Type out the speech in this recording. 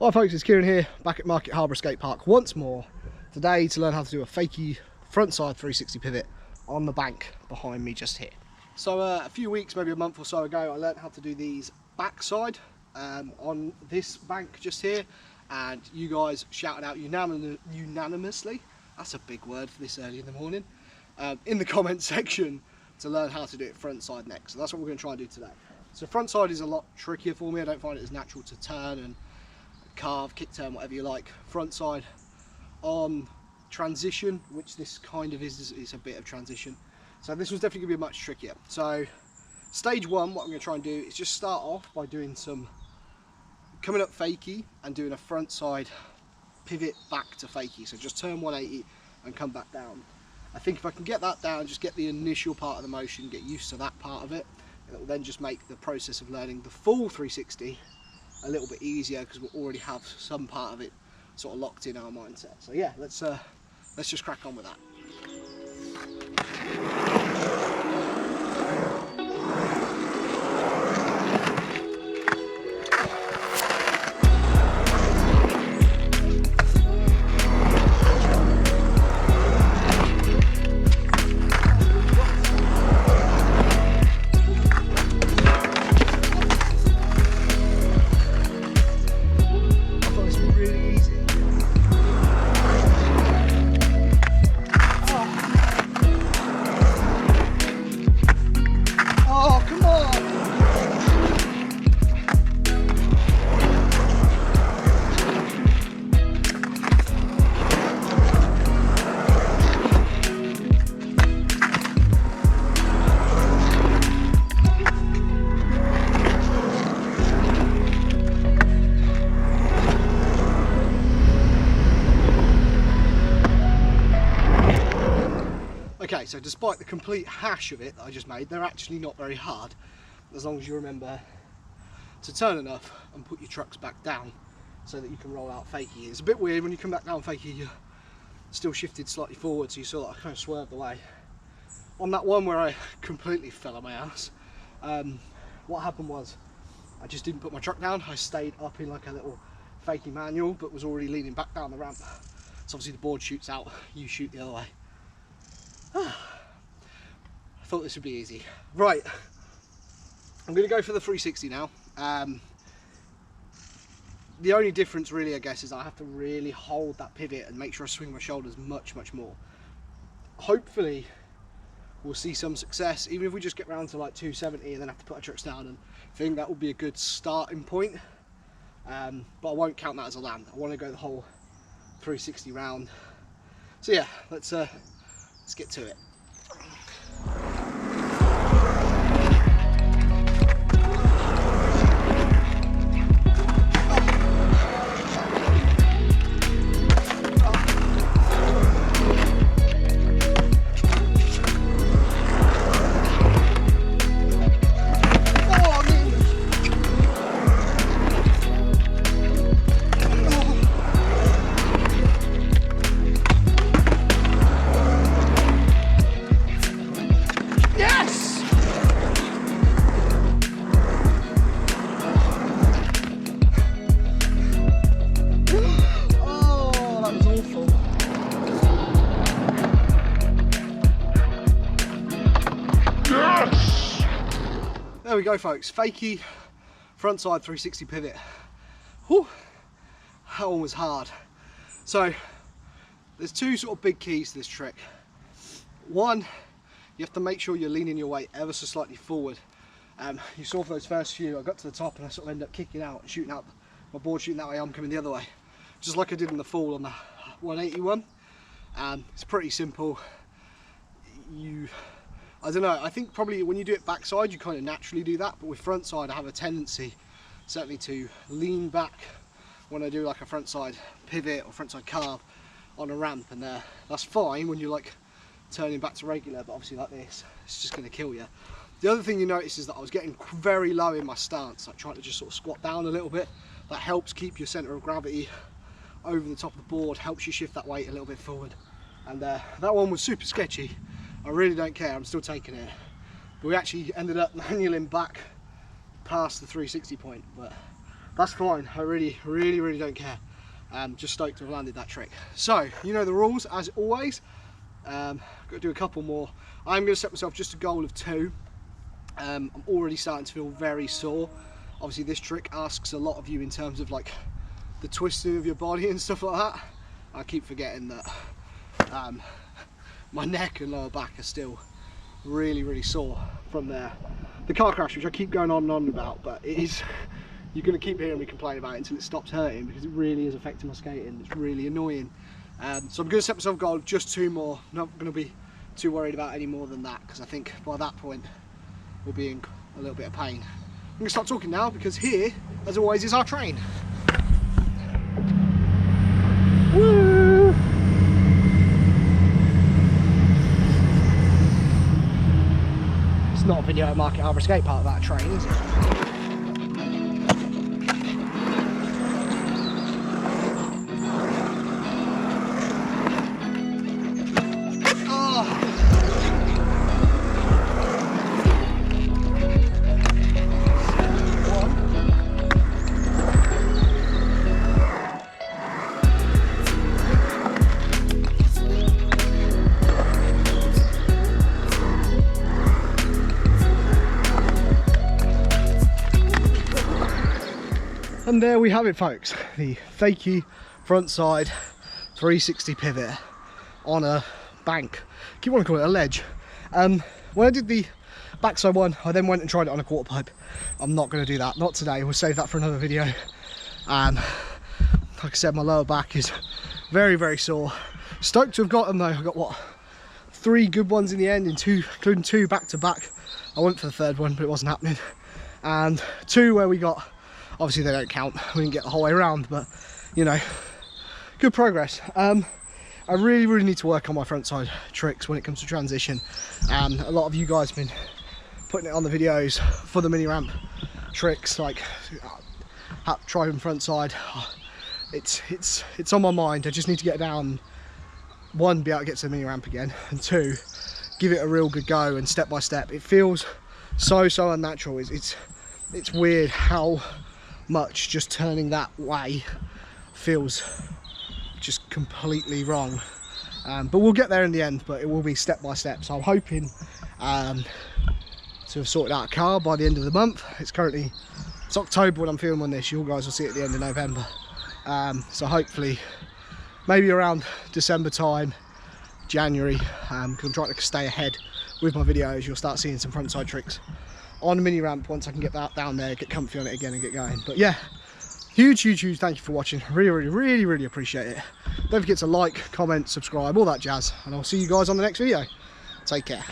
Hi folks, it's Kieran here, back at Market Harbour Skate Park once more. Today to learn how to do a Fakie frontside 360 pivot on the bank behind me just here. So a few weeks, maybe a month or so ago, I learned how to do these backside on this bank just here, and you guys shouted out unanimously, that's a big word for this early in the morning, in the comment section to learn how to do it frontside next. So that's what we're going to try and do today. So frontside is a lot trickier for me. I don't find it as natural to turn and carve, kick turn, whatever you like. Frontside on transition, which this kind of is a bit of transition. So this was definitely going to be much trickier. So stage one, what I'm going to try and do is just start off by doing some coming up fakie and doing a frontside pivot back to fakie. So just turn 180 and come back down. I think if I can get that down, just get the initial part of the motion, get used to that part of it, it will then just make the process of learning the full 360 a little bit easier, because we'll already have some part of it sort of locked in our mindset. So yeah, let's just crack on with that. Okay, so despite the complete hash of it that I just made, they're actually not very hard, as long as you remember to turn enough and put your trucks back down so that you can roll out fakie. It's a bit weird when you come back down fakie, you're still shifted slightly forward, so you sort of kind of swerved away. On that one where I completely fell on my ass, what happened was I just didn't put my truck down. I stayed up in like a little fakie manual, but was already leaning back down the ramp. So obviously the board shoots out, you shoot the other way. I thought this would be easy. Right, I'm going to go for the 360 now. The only difference really, I guess, is I have to really hold that pivot and make sure I swing my shoulders much more. Hopefully we'll see some success, even if we just get round to like 270 and then have to put our trucks down, and I think that will be a good starting point. But I won't count that as a land. I want to go the whole 360 round. So yeah, let's get to it. There we go folks, fakie frontside 360 pivot. Whew, that one was hard. So there's two sort of big keys to this trick. One, you have to make sure you're leaning your weight ever so slightly forward. You saw for those first few, I got to the top and I sort of ended up kicking out and shooting out, my board shooting that way, I'm coming the other way. Just like I did in the fall on the 181. It's pretty simple. I don't know, I think probably when you do it backside you kind of naturally do that, but with frontside I have a tendency certainly to lean back when I do like a frontside pivot or frontside carve on a ramp, and that's fine when you're like turning back to regular, but obviously like this, it's just going to kill you. The other thing you notice is that I was getting very low in my stance, like trying to just sort of squat down a little bit. That helps keep your centre of gravity over the top of the board, helps you shift that weight a little bit forward. And that one was super sketchy. I really don't care, I'm still taking it. But we actually ended up manualing back past the 360 point, but that's fine. I really don't care. Just stoked to have landed that trick. So, you know the rules, as always. Got to do a couple more. I'm going to set myself just a goal of 2. I'm already starting to feel very sore. Obviously this trick asks a lot of you in terms of like the twisting of your body and stuff like that. I keep forgetting that my neck and lower back are still really sore from the car crash, which I keep going on and on about, but it is, you're going to keep hearing me complain about it until it stops hurting, because it really is affecting my skating. It's really annoying. So I'm going to set myself a goal of just 2 more. Not going to be too worried about any more than that, because I think by that point we'll be in a little bit of pain. I'm going to start talking now, because here, as always, is our train. Woo! It's not a video at Market Harbour Skate Park, that train, is it? And there we have it, folks, the Fakie frontside 360 pivot on a bank. I keep wanting to call it a ledge. When I did the backside one, I then went and tried it on a quarter pipe. I'm not going to do that, not today. We'll save that for another video. Like I said, my lower back is very sore. Stoked to have got them though. I got what, 3 good ones in the end, including 2 back to back. I went for the 3rd one, but it wasn't happening. And 2 where we got, obviously they don't count, we didn't get the whole way around, but you know, good progress. I really need to work on my frontside tricks when it comes to transition. A lot of you guys have been putting it on the videos for the mini ramp tricks, like driving frontside. It's on my mind. I just need to get down, 1, be able to get to the mini ramp again, and 2, give it a real good go, and step by step. It feels so unnatural. It's weird how much just turning that way feels just completely wrong, but we'll get there in the end, but it will be step by step. So I'm hoping to have sorted out a car by the end of the month. It's October when I'm filming this. You guys will see it at the end of November, so hopefully maybe around December time, January, because I'm trying to stay ahead with my videos. You'll start seeing some frontside tricks on a mini ramp once I can get that down there, get comfy on it again and get going. But yeah, huge thank you for watching. Really appreciate it. Don't forget to like, comment, subscribe, all that jazz, and I'll see you guys on the next video. Take care.